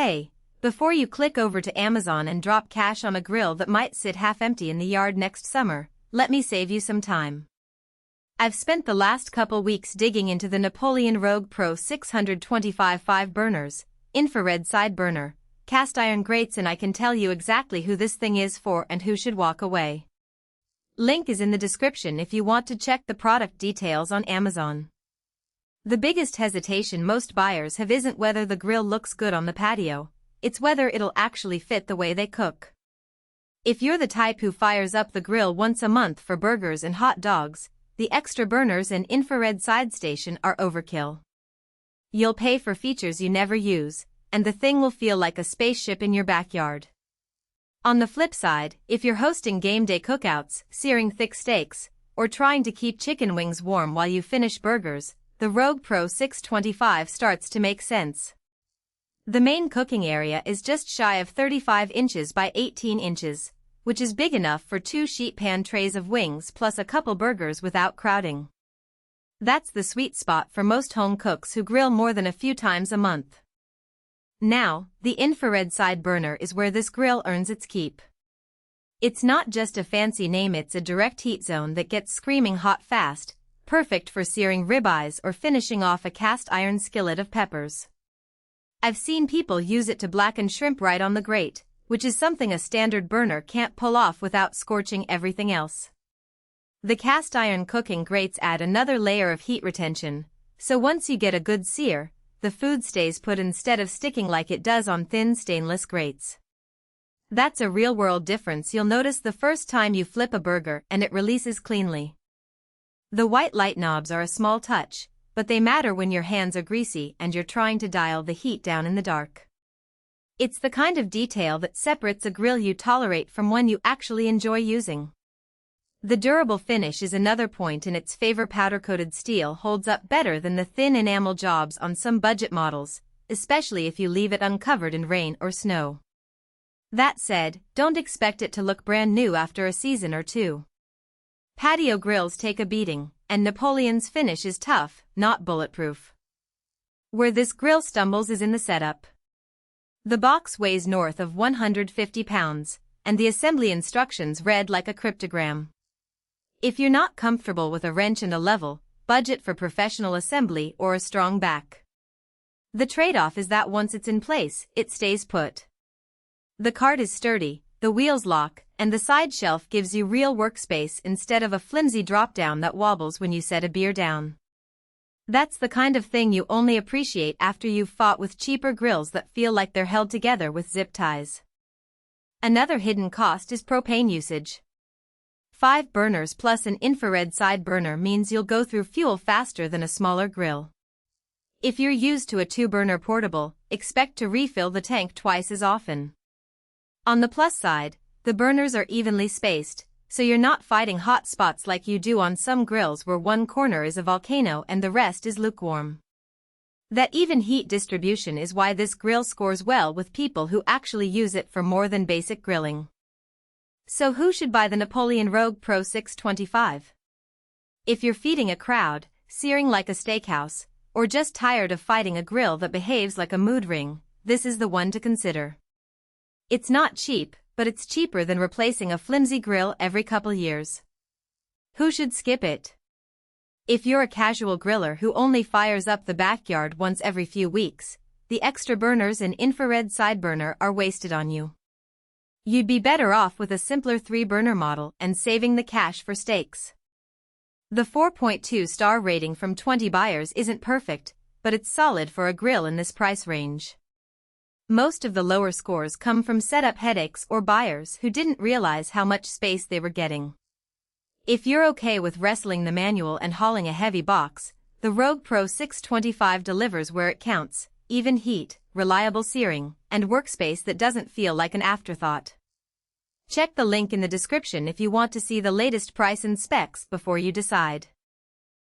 Hey, before you click over to Amazon and drop cash on a grill that might sit half empty in the yard next summer, let me save you some time. I've spent the last couple weeks digging into the Napoleon Rogue Pro 625 5-burners, infrared side burner, cast iron grates, and I can tell you exactly who this thing is for and who should walk away. Link is in the description if you want to check the product details on Amazon. The biggest hesitation most buyers have isn't whether the grill looks good on the patio, it's whether it'll actually fit the way they cook. If you're the type who fires up the grill once a month for burgers and hot dogs, the extra burners and infrared side station are overkill. You'll pay for features you never use, and the thing will feel like a spaceship in your backyard. On the flip side, if you're hosting game day cookouts, searing thick steaks, or trying to keep chicken wings warm while you finish burgers, the Rogue Pro 625 starts to make sense. The main cooking area is just shy of 35 inches by 18 inches, which is big enough for 2 sheet pan trays of wings plus a couple burgers without crowding. That's the sweet spot for most home cooks who grill more than a few times a month. Now, the infrared side burner is where this grill earns its keep. It's not just a fancy name, it's a direct heat zone that gets screaming hot fast, perfect for searing ribeyes or finishing off a cast iron skillet of peppers. I've seen people use it to blacken shrimp right on the grate, which is something a standard burner can't pull off without scorching everything else. The cast iron cooking grates add another layer of heat retention, so once you get a good sear, the food stays put instead of sticking like it does on thin stainless grates. That's a real-world difference you'll notice the first time you flip a burger and it releases cleanly. The white light knobs are a small touch, but they matter when your hands are greasy and you're trying to dial the heat down in the dark. It's the kind of detail that separates a grill you tolerate from one you actually enjoy using. The durable finish is another point, and its favor powder-coated steel holds up better than the thin enamel jobs on some budget models, especially if you leave it uncovered in rain or snow. That said, don't expect it to look brand new after a season or two. Patio grills take a beating, and Napoleon's finish is tough, not bulletproof. Where this grill stumbles is in the setup. The box weighs north of 150 pounds, and the assembly instructions read like a cryptogram. If you're not comfortable with a wrench and a level, budget for professional assembly or a strong back. The trade-off is that once it's in place, it stays put. The cart is sturdy, the wheels lock, and the side shelf gives you real workspace instead of a flimsy drop-down that wobbles when you set a beer down. That's the kind of thing you only appreciate after you've fought with cheaper grills that feel like they're held together with zip ties. Another hidden cost is propane usage. 5 burners plus an infrared side burner means you'll go through fuel faster than a smaller grill. If you're used to a 2-burner portable, expect to refill the tank twice as often. On the plus side, the burners are evenly spaced, so you're not fighting hot spots like you do on some grills where one corner is a volcano and the rest is lukewarm. That even heat distribution is why this grill scores well with people who actually use it for more than basic grilling. So who should buy the Napoleon Rogue Pro 625? If you're feeding a crowd, searing like a steakhouse, or just tired of fighting a grill that behaves like a mood ring, this is the one to consider. It's not cheap, but it's cheaper than replacing a flimsy grill every couple years. Who should skip it? If you're a casual griller who only fires up the backyard once every few weeks, the extra burners and infrared side burner are wasted on you. You'd be better off with a simpler 3-burner model and saving the cash for steaks. The 4.2-star rating from 20 buyers isn't perfect, but it's solid for a grill in this price range. Most of the lower scores come from setup headaches or buyers who didn't realize how much space they were getting. If you're okay with wrestling the manual and hauling a heavy box, the Rogue Pro 625 delivers where it counts: even heat, reliable searing, and workspace that doesn't feel like an afterthought. Check the link in the description if you want to see the latest price and specs before you decide.